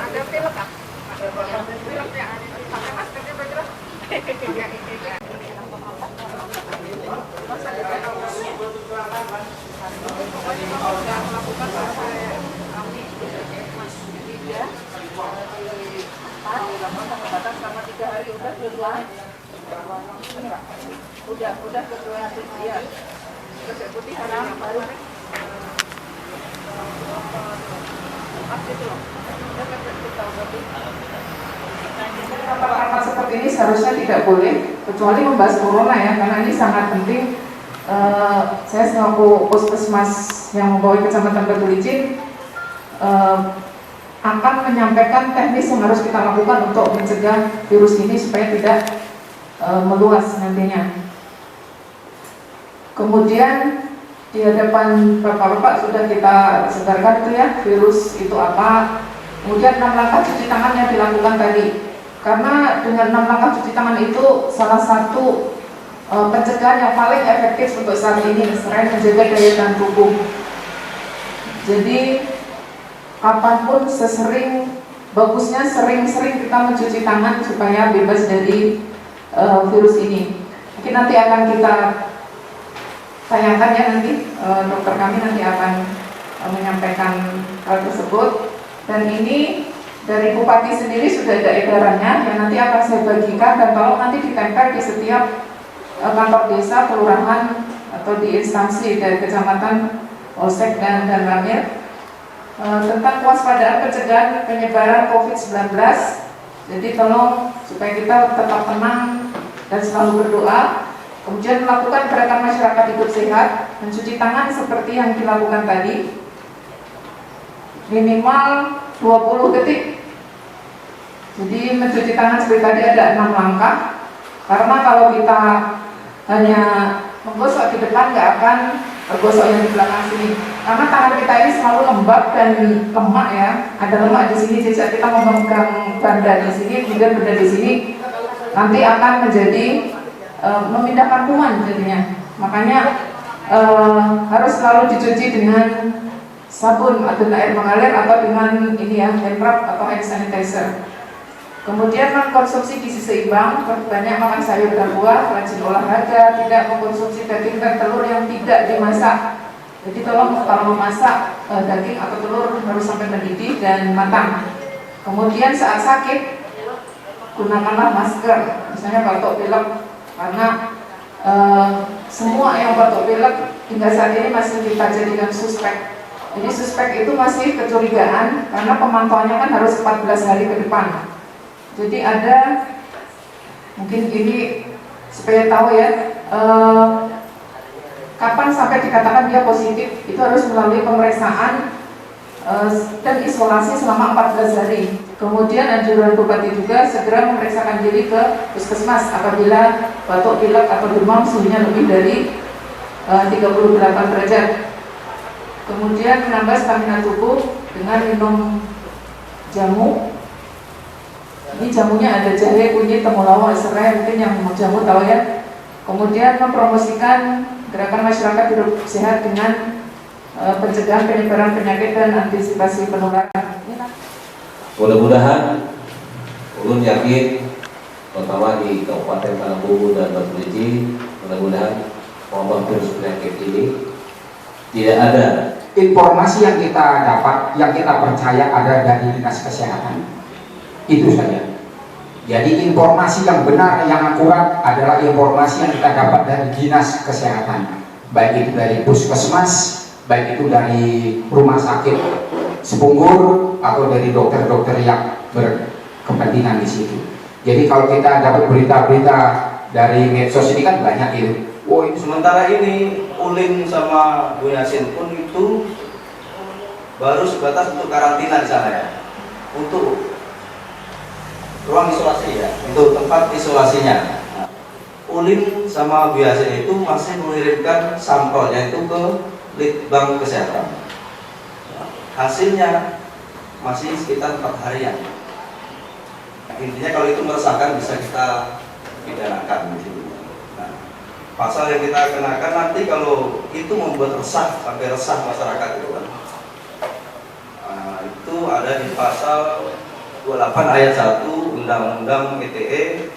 Ada pilek kah? Pilek ya, pakai maskernya bergerak. Pokoknya kalau udah melakukan kami dia pengobatan selama 3 hari udah duluan. Udah duluan ya. Terus putih haram baru. Rapat-rapat seperti ini seharusnya tidak boleh, kecuali membahas corona ya, karena ini sangat penting. Saya selaku puskesmas yang membawa Kecamatan Batu Licin akan menyampaikan teknis yang harus kita lakukan untuk mencegah virus ini supaya tidak meluas nantinya. Kemudian di hadapan Bapak-Bapak sudah kita sebarkan itu ya, virus itu apa. Kemudian 6 langkah cuci tangan yang dilakukan tadi. Karena dengan 6 langkah cuci tangan itu salah satu pencegahan yang paling efektif untuk saat ini selain menjaga daya tahan tubuh. Jadi kapanpun bagusnya sering-sering kita mencuci tangan supaya bebas dari virus ini. Mungkin nanti akan kita tayangkan ya, nanti dokter kami nanti akan menyampaikan hal tersebut. Dan ini dari Bupati sendiri sudah ada edarannya yang nanti akan saya bagikan, dan tolong nanti ditempel di setiap kantor desa, kelurahan atau di instansi dari kecamatan, polsek dan ramil tentang kewaspadaan pencegahan penyebaran COVID-19. Jadi tolong supaya kita tetap tenang dan selalu berdoa. Kemudian melakukan gerakan masyarakat hidup sehat, mencuci tangan seperti yang dilakukan tadi, minimal 20 detik. Jadi mencuci tangan seperti tadi ada 6 langkah. Karena kalau kita hanya menggosok di depan, nggak akan tergosok yang di belakang sini. Karena tangan kita ini selalu lembab dan lemak ya. Ada lemak di sini, jika kita memegang benda di sini, kemudian benda di sini, nanti akan menjadi memindahkan kuman jadinya. Makanya harus selalu dicuci dengan sabun atau air mengalir atau dengan ini ya, hand rub atau hand sanitizer. Kemudian mengkonsumsi gizi seimbang, banyak makan sayur dan buah, rajin olahraga, tidak mengkonsumsi daging dan telur yang tidak dimasak. Jadi tolong kalau memasak daging atau telur harus sampai mendidih dan matang. Kemudian saat sakit gunakanlah masker, misalnya batuk pilek, karena semua yang batuk pilek hingga saat ini masih kita jadikan suspek. Jadi suspek itu masih kecurigaan karena pemantauannya kan harus 14 hari ke depan. Jadi ada, mungkin ini supaya tahu ya, kapan sampai dikatakan dia positif, itu harus melalui pemeriksaan dan isolasi selama 14 hari. Kemudian anjuran Bupati juga segera memeriksakan diri ke puskesmas apabila batuk pilek atau demam suhunya lebih dari 38 derajat. Kemudian menambah stamina tubuh dengan minum jamu. Ini jamunya ada jahe, kunyit, temulawak, serai, mungkin yang jamu tahu ya. Kemudian mempromosikan gerakan masyarakat hidup sehat dengan pencegahan penyebaran penyakit dan antisipasi penularan. Mudah-mudahan ulun yakin, terutama di Kabupaten Parangkubu dan Batu Licin, mudah-mudahan wabah virus penyakit ini tidak ada. Informasi yang kita dapat, yang kita percaya ada dari Dinas Kesehatan, itu saja. Jadi informasi yang benar, yang akurat adalah informasi yang kita dapat dari Dinas Kesehatan, baik itu dari puskesmas, baik itu dari rumah sakit Sepunggur atau dari dokter-dokter yang berkepentingan di situ. Jadi kalau kita dapat berita-berita dari medsos ini kan banyak itu. Oh, sementara ini Ulin sama Bu Yasin pun itu baru sebatas untuk karantina di sana ya. Untuk ruang isolasi ya, untuk tempat isolasinya. Nah, Ulim sama BHC itu masih mengirimkan sampelnya itu ke Litbang Kesehatan. Hasilnya masih sekitar 4 harian. Intinya kalau itu meresahkan bisa kita pidanakan gitu. Nah, pasal yang kita kenakan nanti kalau itu membuat resah sampai resah masyarakat itu kan. Nah, itu ada di pasal 28 ayat 1 Undang-Undang ITE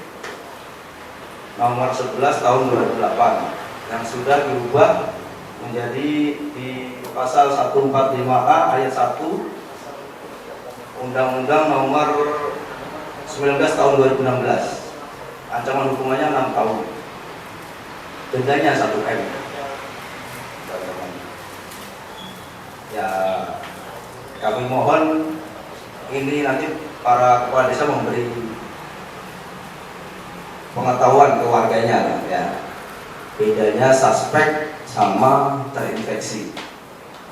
nomor 11 tahun 2008 yang sudah dirubah menjadi di pasal 145A ayat 1 Undang-Undang nomor 19 tahun 2016. Ancaman hukumannya 6 tahun. Dendanya 1 M. Ya, kami mohon ini nanti para kepala desa memberi pengetahuan ke warganya ya. Bedanya suspek sama terinfeksi.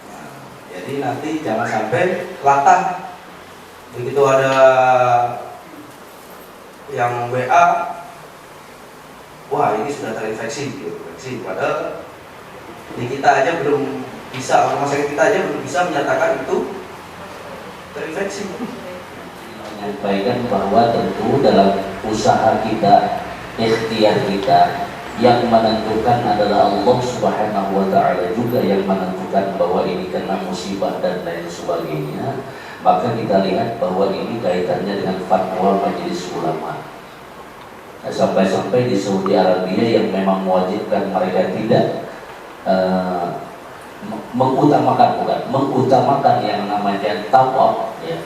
Nah, jadi nanti jangan sampai latah begitu ada yang WA, wah ini sudah terinfeksi, padahal di kita aja belum bisa, rumah sakit kita aja belum bisa menyatakan itu terinfeksi. Menyampaikan bahwa tentu dalam usaha kita, ikhtiar kita, yang menentukan adalah Allah Subhanahu wa Ta'ala juga yang menentukan bahwa ini kena musibah dan lain sebagainya. Maka kita lihat bahwa ini kaitannya dengan fatwa Majelis Ulama. Sampai-sampai di Saudi Arabia yang memang mewajibkan mereka tidak mengutamakan yang namanya tawaf ya.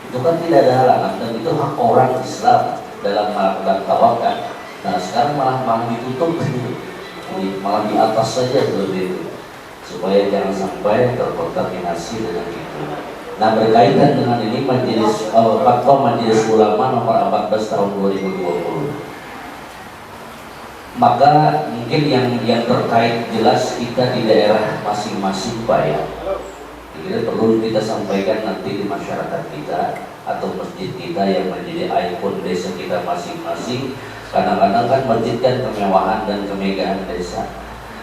Itu kan tidak ada halangan dan itu hak orang Islam dalam melakukan tawaf kan. Nah sekarang malah ditutup jadi malah di atas saja seperti itu supaya jangan sampai terkontaminasi dengan itu. Nah berkaitan dengan ini fatwa Majelis Ulama nomor 14 tahun 2020. Maka mungkin yang terkait jelas kita di daerah masing-masing Pak ya. Kita perlu kita sampaikan nanti di masyarakat kita atau masjid kita yang menjadi ikon desa kita masing-masing. Kadang-kadang kan masjid kan kemewahan dan kemegahan desa.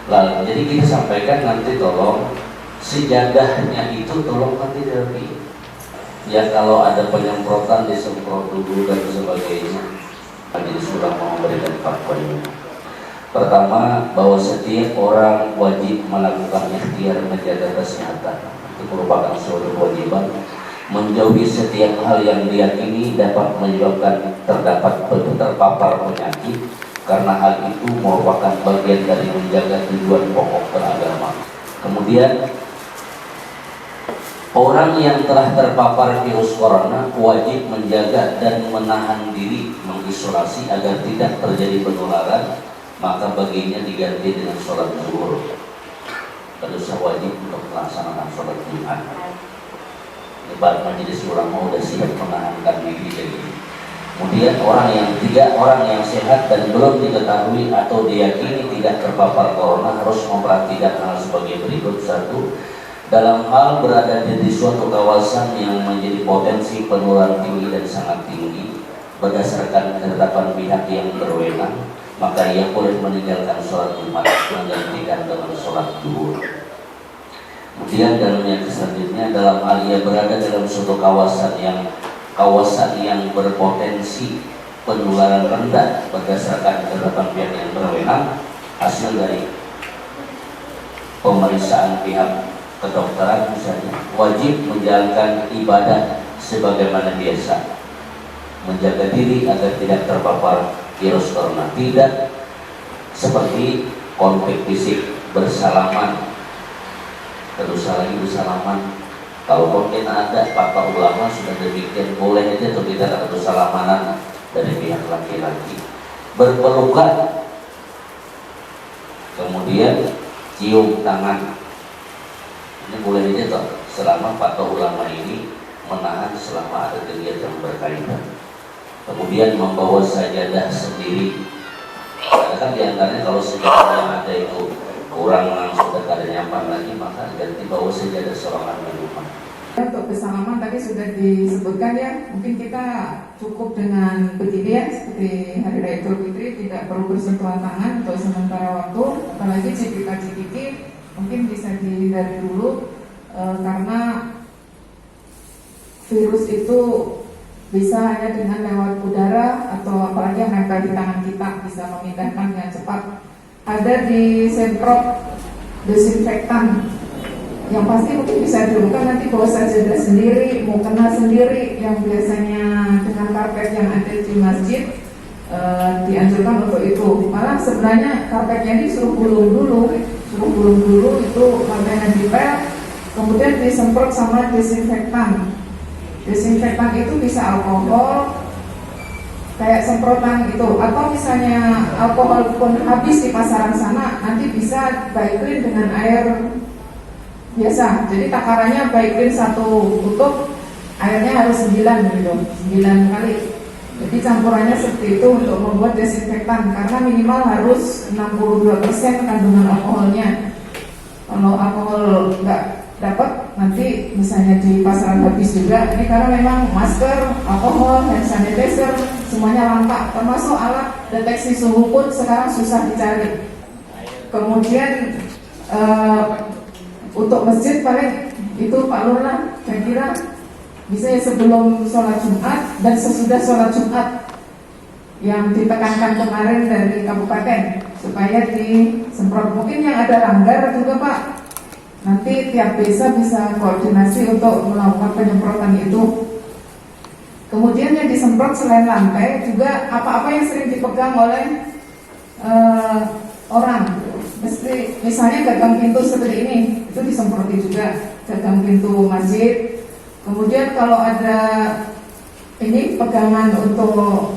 Lalu jadi kita sampaikan nanti tolong sejadahnya itu tolong nanti dari ya kalau ada penyemprotan disemprot dulu dan sebagainya. Jadi sudah mau memberikan fatwa ini. Pertama bahwa setiap orang wajib melakukan ikhtiar menjaga kesehatan. Itu merupakan suatu kewajiban. Menjauhi setiap hal yang diyakini dapat menyebabkan terpapar penyakit karena hal itu merupakan bagian dari menjaga tujuan pokok beragama. Kemudian orang yang telah terpapar virus corona wajib menjaga dan menahan diri mengisolasi agar tidak terjadi penularan, maka baginya diganti dengan sholat zuhur. Terus wajib untuk melaksanakan sholat Jumat. Lebat Majelis Ulama sudah siap menahankan diri jadi. Kemudian orang yang sehat dan belum diketahui atau diyakini tidak terpapar corona harus memperhatikan hal sebagai berikut. 1. Dalam hal berada di suatu kawasan yang menjadi potensi penularan tinggi dan sangat tinggi berdasarkan ketetapan pihak yang berwenang, maka ia boleh meninggalkan sholat Jumat menggantikan dengan sholat zuhur. Kemudian dalam yang selanjutnya dalam hal ia berada dalam suatu kawasan yang berpotensi penularan rendah berdasarkan ketetapan pihak yang berwenang, hasil dari pemeriksaan pihak kedokteran misalnya, wajib menjalankan ibadah sebagaimana biasa, menjaga diri agar tidak terpapar virus corona, tidak seperti konflik fisik, bersalaman, terus lagi bersalaman. Kalau mungkin ada fatwa ulama sudah demikian, boleh aja atau tidak ada bersalamanan dari pihak laki-laki. Berpelukan, kemudian cium tangan, ini boleh aja toh, selama fatwa ulama ini menahan selama ada kegiatan berkaitan. Kemudian membawa sajadah sendiri, karena kan diantaranya kalau sajadah yang ada itu kurang langsung dan ada nyaman lagi, maka ganti bawa sajadah seorang di rumah. Untuk bersalaman tadi sudah disebutkan ya, mungkin kita cukup dengan begini ya, seperti Hari Raya Idul Fitri tidak perlu bersentuhan tangan untuk sementara waktu, apalagi cipika-cipiki mungkin bisa dihindari dulu karena virus itu bisa hanya dengan lewat udara atau apalagi yang nempel di tangan kita bisa memindahkan dengan cepat. Ada disemprot desinfektan yang pasti mungkin bisa dilakukan nanti bawa sajadah sendiri, mau kena sendiri yang biasanya dengan karpet yang ada di masjid dianjurkan untuk itu. Malah sebenarnya karpetnya ini suruh gulung dulu itu lantainya dipel, kemudian disemprot sama desinfektan. Desinfektan itu bisa alkohol kayak semprotan itu, atau misalnya alkohol pun habis di pasaran sana, nanti bisa baiklin dengan air biasa. Jadi takarannya baiklin 1 kutub, airnya harus 9 gitu, 9 kali. Jadi campurannya seperti itu untuk membuat desinfektan, karena minimal harus 62% kandungan alkoholnya. Kalau alkohol nggak dapat, nanti misalnya di pasaran habis juga. Ini karena memang masker, alkohol, hand sanitizer semuanya langka, termasuk alat deteksi suhu pun sekarang susah dicari. Kemudian untuk masjid paling itu Pak Lurah, saya kira bisa ya sebelum sholat Jumat dan sesudah sholat Jumat yang ditekankan kemarin dari kabupaten supaya disemprot. Mungkin yang ada langgar juga Pak, nanti tiap desa bisa koordinasi untuk melakukan penyemprotan itu. Kemudian yang disemprot selain lantai juga apa-apa yang sering dipegang oleh orang. Mesti misalnya gagang pintu seperti ini itu disemproti juga, gagang pintu masjid. Kemudian kalau ada ini pegangan untuk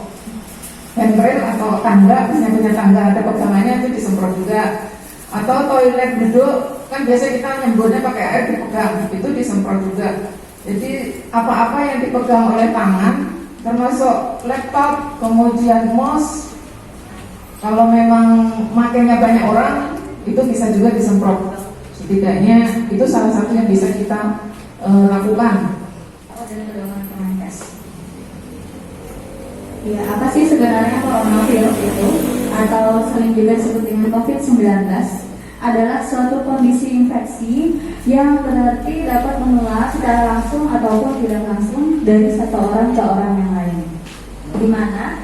handrail atau tangga, misalnya punya tangga ada pegangannya itu disemprot juga. Atau toilet duduk kan biasa kita nyemburnya pakai air dipegang, itu disemprot juga. Jadi apa-apa yang dipegang oleh tangan, termasuk laptop, kemudian mouse. Kalau memang makanya banyak orang, itu bisa juga disemprot. Setidaknya itu salah satu yang bisa kita lakukan. Ya, apa sih sebenarnya coronavirus itu? Atau sering juga disebut dengan COVID-19? Adalah suatu kondisi infeksi yang berarti dapat menular secara langsung ataupun tidak langsung dari satu orang ke orang yang lain. Di mana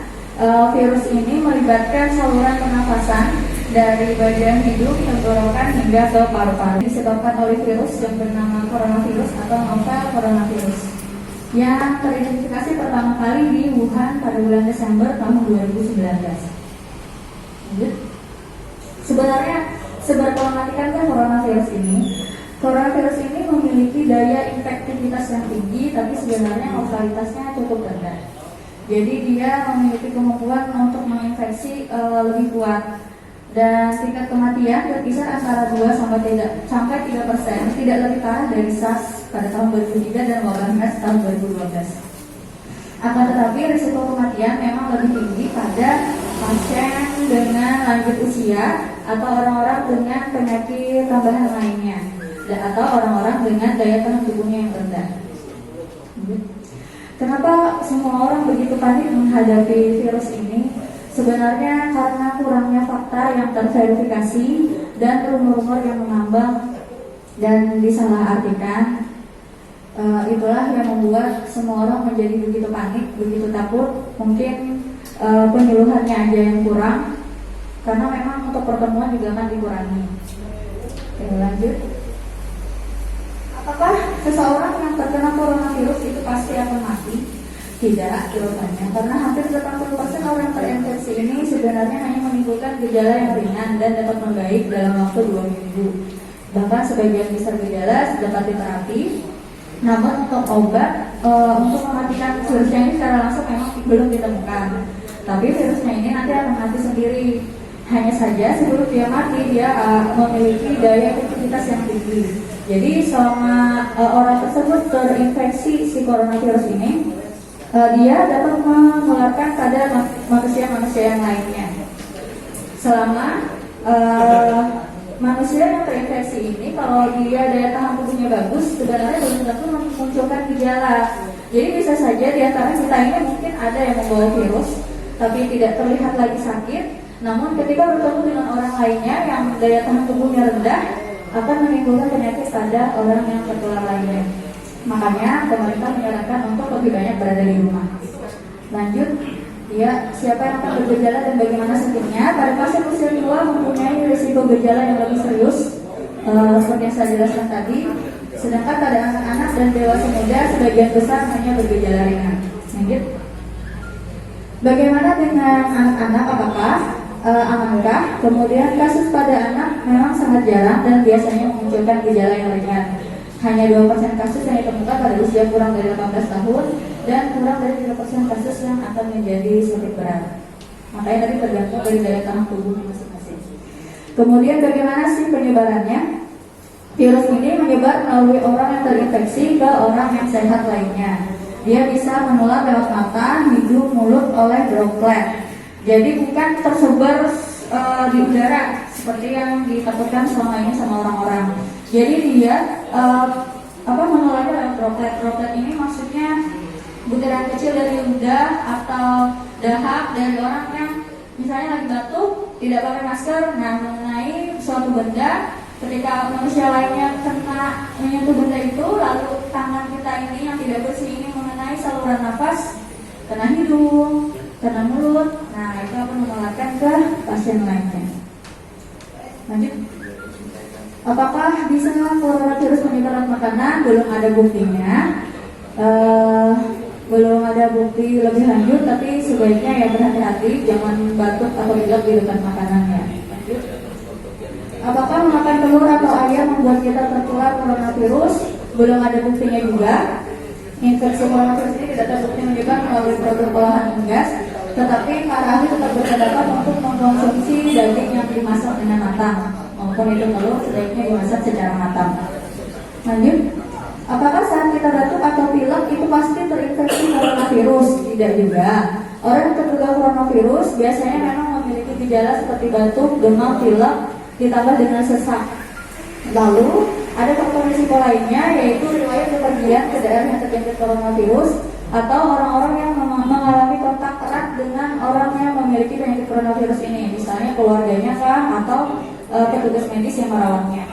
virus ini melibatkan saluran pernafasan dari bagian hidung, tenggorokan hingga ke paru-paru. Disebabkan oleh virus yang bernama coronavirus atau novel coronavirus yang teridentifikasi pertama kali di Wuhan pada bulan Desember tahun 2019. Sebenarnya seberapa mematikan coronavirus ini? Coronavirus ini memiliki daya infektivitas yang tinggi, tapi sebenarnya mortalitasnya cukup rendah. Jadi dia memiliki kemampuan untuk menginfeksi lebih kuat, dan tingkat kematian berkisar antara 2 sampai 3%, tidak lebih parah dari SARS pada tahun 2003 dan wabah MERS tahun 2012. Akan tetapi risiko kematian memang lebih tinggi pada pasien dengan lanjut usia atau orang-orang dengan penyakit tambahan lainnya, atau orang-orang dengan daya tahan tubuhnya yang rendah. Kenapa semua orang begitu panik menghadapi virus ini? Sebenarnya karena kurangnya fakta yang terverifikasi dan rumor-rumor yang mengambang dan disalahartikan. Itulah yang membuat semua orang menjadi begitu panik, begitu takut. Mungkin penyuluhannya aja yang kurang, karena memang untuk pertemuan juga akan dikurangi. Oke, lanjut. Apakah seseorang yang terkena coronavirus itu pasti akan mati? Tidak jawabannya, karena hampir 80% orang terinfeksi ini sebenarnya hanya menimbulkan gejala yang ringan dan dapat membaik dalam waktu 2 minggu. Bahkan sebagian besar gejala dapat diterapi. Namun untuk obat untuk mematikan virusnya ini secara langsung memang belum ditemukan. Tapi virusnya ini nanti akan mati sendiri. Hanya saja sebelum dia mati dia memiliki daya infektivitas yang tinggi. Jadi selama orang tersebut terinfeksi si coronavirus ini, dia dapat menularkan pada manusia-manusia yang lainnya. Selama manusia yang terinfeksi ini kalau dia daya tahan tubuhnya bagus, sebenarnya belum tentu memunculkan gejala. Jadi bisa saja di antara kita ini mungkin ada yang membawa virus, tapi tidak terlihat lagi sakit. Namun ketika bertemu dengan orang lainnya yang daya tahan tubuhnya rendah, akan menimbulkan penyakit pada orang yang tertular lainnya. Makanya pemerintah menyarankan untuk lebih banyak berada di rumah. Lanjut, ya, siapa yang akan bergejala dan bagaimana sakitnya? Pada pasien usia tua mempunyai risiko gejala yang lebih serius, seperti yang saya jelaskan tadi. Sedangkan pada anak-anak dan dewasa muda sebagian besar hanya bergejala ringan. Lanjut. Bagaimana dengan anak-anak? Apakah amankah? Kemudian kasus pada anak memang sangat jarang dan biasanya memunculkan gejala yang ringan. Hanya 2% kasus yang ditemukan pada usia kurang dari 18 tahun dan kurang dari 3% kasus yang akan menjadi sakit berat. Makanya tadi tergantung dari daya tahan tubuh masing-masing. Kemudian bagaimana sih penyebarannya? Virus ini menyebar melalui orang yang terinfeksi ke orang yang sehat lainnya. Dia bisa menular lewat mata, hidung, mulut oleh droplet. Jadi bukan tersebar di udara seperti yang ditakutkan selama ini sama orang-orang. Jadi dia menularnya lewat droplet. Droplet ini maksudnya butiran kecil dari ludah atau dahak dari orang yang misalnya lagi batuk, tidak pakai masker, nah mengenai suatu benda. Ketika manusia lainnya kena menyentuh benda itu, lalu tangan kita ini yang tidak bersih ini mengenai saluran nafas, kena hidung, kena mulut, nah itu akan menularkan ke pasien lainnya. Lanjut. Apakah bisa coronavirus menyebar lewat makanan? Belum ada buktinya. Belum ada bukti lebih lanjut, tapi sebaiknya ya berhati-hati, jangan batuk atau pilek di dekat makanannya. Lanjut. Apakah memakan telur atau ayam membuat kita tertular coronavirus? Belum ada buktinya juga. Infeksi coronavirus ini tidak terbukti menyebar melalui produk olahan unggas, tetapi para ahli tetap berpendapat untuk mengkonsumsi daging yang dimasak dengan matang maupun itu telur sebaiknya dimasak secara matang. Lanjut. Apakah saat kita batuk atau pilek itu pasti terinfeksi coronavirus? Tidak juga. Orang yang terduga coronavirus biasanya memang memiliki gejala seperti batuk, demam, pilek, ditambah dengan sesak. Lalu ada faktor risiko lainnya, yaitu riwayat bepergian ke daerah yang terjangkit coronavirus atau orang-orang yang mengalami kontak erat dengan orang yang memiliki penyakit coronavirus ini, misalnya keluarganya kah atau petugas medis yang merawatnya.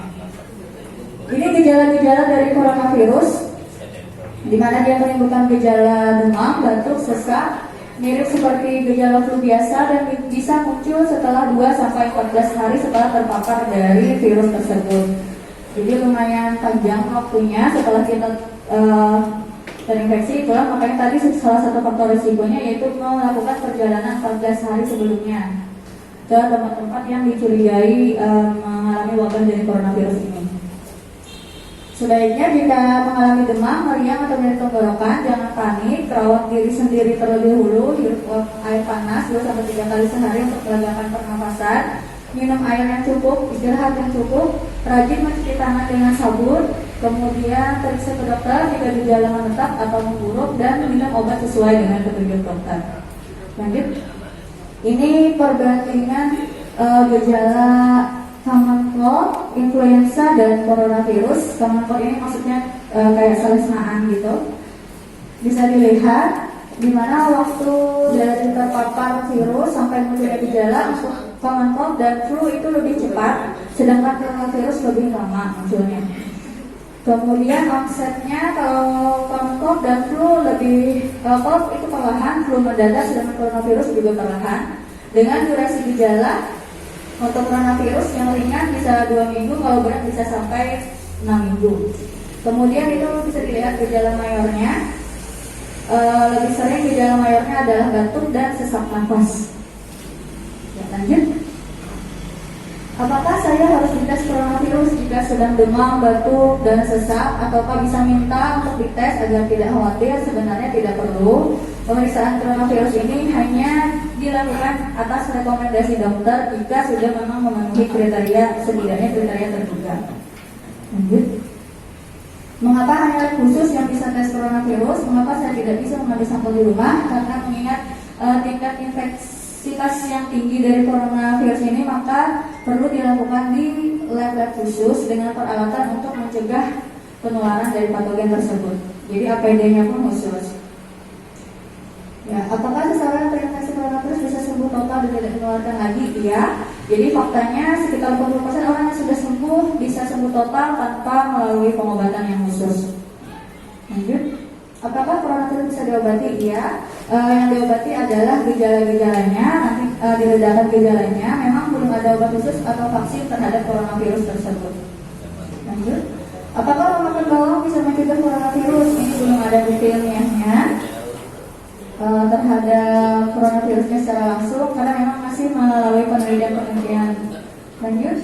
Ini gejala-gejala dari coronavirus, di mana dia menimbulkan gejala demam, batuk, sesak, mirip seperti gejala flu biasa dan bisa muncul setelah 2-14 hari setelah terpapar dari virus tersebut. Jadi lumayan panjang waktunya setelah kita terinfeksi. Itulah makanya tadi salah satu faktor risikonya yaitu melakukan perjalanan 14 hari sebelumnya ke tempat-tempat yang dicurigai mengalami wabah dari coronavirus ini. Sebaiknya jika mengalami demam, meriang atau nyeri tenggorokan, jangan panik, rawat diri sendiri terlebih dahulu, hirup air panas 2-3 kali sehari untuk melegakan pernafasan, minum air yang cukup, istirahat yang cukup, rajin mencuci tangan dengan sabun, kemudian periksa ke dokter jika gejala menetap atau memburuk, dan minum obat sesuai dengan petunjuk dokter. Lanjut. Ini perbandingan gejala common cold, influenza, dan coronavirus. Common cold ini maksudnya kayak selesmaan gitu. Bisa dilihat di mana waktu dari terpapar virus sampai munculnya gejala untuk common cold dan flu itu lebih cepat, sedangkan coronavirus lebih lama munculnya. Kemudian onsetnya kalau common cold dan flu lebih cold itu perlahan, flu mendadak, sedangkan coronavirus juga perlahan. Dengan durasi gejala untuk coronavirus yang ringan bisa 2 minggu, kalau berat bisa sampai 6 minggu. Kemudian itu bisa dilihat gejala mayornya. Lebih sering gejala mayornya adalah batuk dan sesak nafas. Ya, lanjut. Apakah saya harus dites coronavirus jika sedang demam, batuk, dan sesak, ataukah bisa minta untuk dites agar tidak khawatir? Sebenarnya tidak perlu. Pemeriksaan coronavirus ini hanya dilakukan atas rekomendasi dokter jika sudah memang memenuhi kriteria, setidaknya kriteria terduga. Lanjut. Mengapa hanya khusus yang bisa tes coronavirus? Mengapa saya tidak bisa mengambil sampel di rumah? Karena mengingat tingkat infeksi intensitas yang tinggi dari coronavirus ini, maka perlu dilakukan di lab-lab khusus dengan peralatan untuk mencegah penularan dari patogen tersebut. Jadi APD-nya pun khusus. Ya, apakah seseorang terinfeksi coronavirus bisa sembuh total dan tidak menularkan lagi? Iya. Jadi faktanya sekitar 40% orang yang sudah sembuh bisa sembuh total tanpa melalui pengobatan yang khusus. Lanjut. Apakah coronavirus bisa diobati? Iya. Yang diobati adalah gejala-gejalanya. Nanti dibedakan gejalanya. Memang belum ada obat khusus atau vaksin terhadap coronavirus tersebut. Lanjut. Apakah memakan bawang bisa mencegah coronavirus? Ini belum ada bukti ilmiahnya terhadap coronavirusnya secara langsung, karena memang masih melalui penelitian. Lanjut.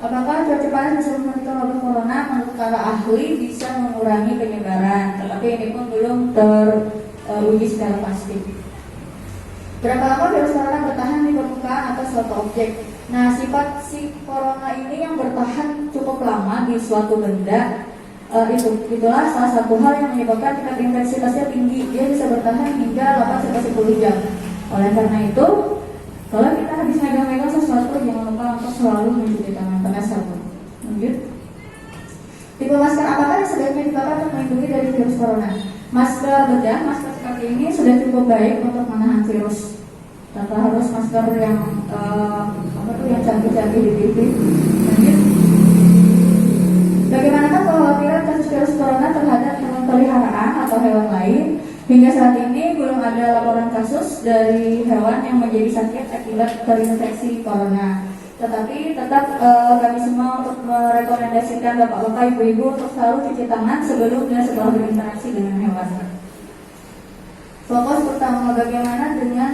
Apakah cuaca panas bisa mematikan wabah corona? Menurut para ahli bisa mengurangi penyebaran, tetapi ini pun belum teruji secara pasti. Berapa lama virus corona bertahan di permukaan atau suatu objek? Nah, sifat si corona ini yang bertahan cukup lama di suatu benda, itulah salah satu hal yang menyebabkan tingkat intensitasnya tinggi. Dia bisa bertahan hingga 8-10 jam. Oleh karena itu, kalau kita habis megang-megang sesuatu, jangan lupa untuk selalu mencuci tangan pakai sabun. Lanjut. Tipe masker apakah yang sebaiknya dipakai untuk melindungi dari virus corona? Masker bedah, masker seperti ini sudah cukup baik untuk menahan virus. Tanpa harus masker yang yang canggih-canggih di TV. Lanjut. Bagaimanakah kekhawatiran kasus virus corona terhadap hewan peliharaan atau hewan lain? Hingga saat ini belum ada laporan kasus dari hewan yang menjadi sakit akibat terinfeksi corona. Tetapi tetap kami semua untuk merekomendasikan bapak-bapak, ibu-ibu untuk selalu cuci tangan sebelum dan setelah berinteraksi dengan hewan. Fokus pertama, bagaimana dengan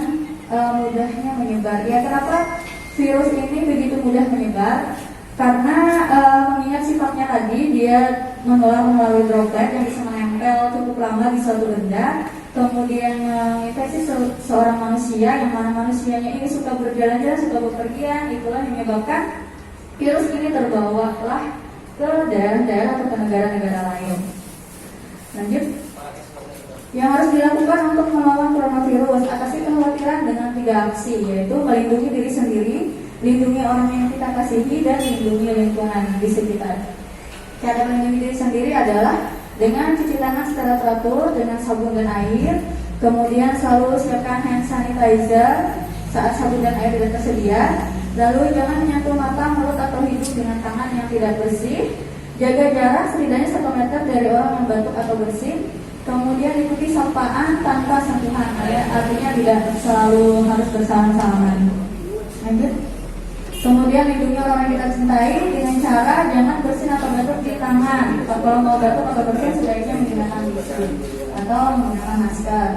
mudahnya menyebar. Ya, kenapa virus ini begitu mudah menyebar? Karena mengingat sifatnya tadi, dia menular melalui droplet yang bisa menempel cukup lama di suatu benda, kemudian menginfeksi seorang manusia, yang mana manusianya ini suka berjalan-jalan, suka bepergian. Itulah yang menyebabkan virus ini terbawalah ke daerah-daerah atau ke negara-negara lain. Lanjut. Yang harus dilakukan untuk melawan coronavirus, atasi kekhawatiran dengan 3 aksi, yaitu melindungi diri sendiri, lindungi orang yang kita kasihi, dan lindungi lingkungan di sekitar. Cara melindungi diri sendiri adalah dengan cuci tangan secara teratur dengan sabun dan air, kemudian selalu siapkan hand sanitizer saat sabun dan air tidak tersedia, lalu jangan menyentuh mata, mulut, atau hidung dengan tangan yang tidak bersih, jaga jarak setidaknya 1 meter dari orang yang batuk atau bersin, kemudian ikuti sapaan tanpa sentuhan, artinya tidak selalu harus bersalaman-salaman. Lanjut. Kemudian lindungi orang yang kita cintai dengan cara jangan bersin atau batuk di tangan. Kalau mau batuk atau bersin sebaiknya menggunakan tisu atau menggunakan masker.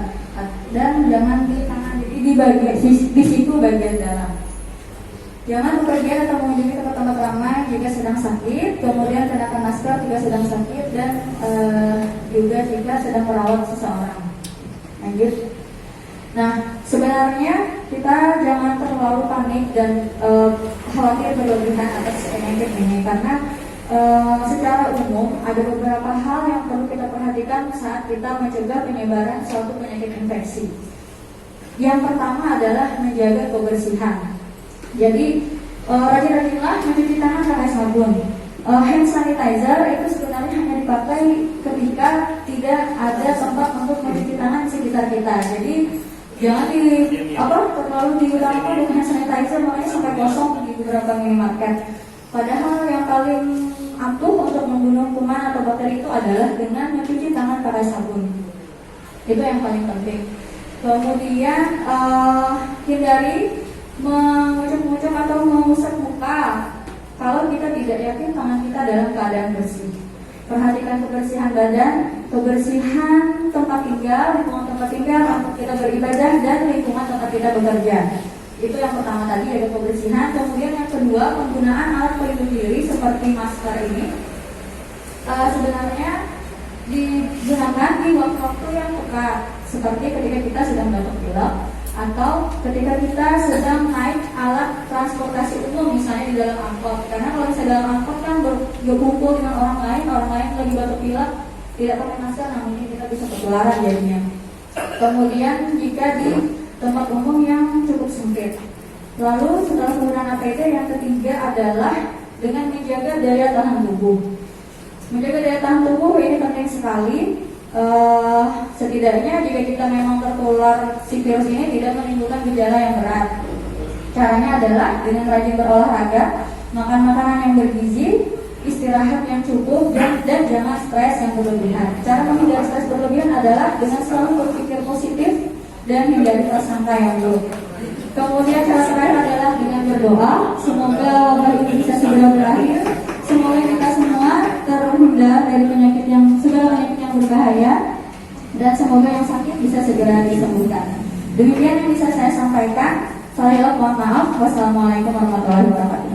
Dan jangan di tangan, jadi di bagian di situ bagian dalam. Jangan bepergian atau mengunjungi tempat-tempat ramai jika sedang sakit. Kemudian kenakan masker jika sedang sakit dan juga jika sedang merawat seseorang. Lanjut. Nah, sebenarnya kita jangan terlalu panik dan khawatir berlebihan atas penyakit ini, karena secara umum ada beberapa hal yang perlu kita perhatikan saat kita mencegah penyebaran suatu penyakit infeksi. Yang pertama adalah menjaga kebersihan. Jadi rajin-rajinlah mencuci tangan pakai sabun. Hand sanitizer itu sebenarnya hanya dipakai ketika tidak ada tempat untuk mencuci tangan di sekitar kita. Jadi jangan terlalu diutamakan dengan hand sanitizer, makanya sampai kosong di beberapa minimarket. Padahal yang paling ampuh untuk membunuh kuman atau bakteri itu adalah dengan mencuci tangan pakai sabun. Itu yang paling penting. Kemudian hindari mengucap-ngucap atau mengusap muka kalau kita tidak yakin tangan kita dalam keadaan bersih. Perhatikan kebersihan badan, kebersihan tempat tinggal, lingkungan tempat tinggal, tempat kita beribadah, dan lingkungan tempat kita bekerja. Itu yang pertama tadi, ada kebersihan. Kemudian yang kedua, penggunaan alat pelindung diri seperti masker ini sebenarnya digunakan di waktu-waktu yang tepat, seperti ketika kita sedang batuk pilek atau ketika kita sedang naik alat transportasi umum, misalnya di dalam angkot. Karena kalau misalnya dalam angkot kan berkumpul dengan orang lain lagi batuk pilek, tidak pakai masker, namun kita bisa ketularan jadinya. Kemudian jika di tempat umum yang cukup sempit. Lalu setelah penggunaan APD, yang ketiga adalah dengan menjaga daya tahan tubuh. Menjaga daya tahan tubuh ini penting sekali. Setidaknya jika kita memang tertular si virus ini tidak menimbulkan gejala yang berat. Caranya adalah dengan rajin berolahraga, makan makanan yang bergizi, istirahat yang cukup, dan jangan stres yang berlebihan. Cara menghindari stres berlebihan adalah dengan selalu berpikir positif dan hindari prasangka yang buruk. Kemudian cara terakhir adalah dengan berdoa. Semoga wabah ini bisa segera berakhir. Semoga kita semua terhindar dari segala penyakit yang berbahaya, dan semoga yang sakit bisa segera disembuhkan. Demikian yang bisa saya sampaikan. Saya mohon maaf. Wassalamualaikum warahmatullahi wabarakatuh.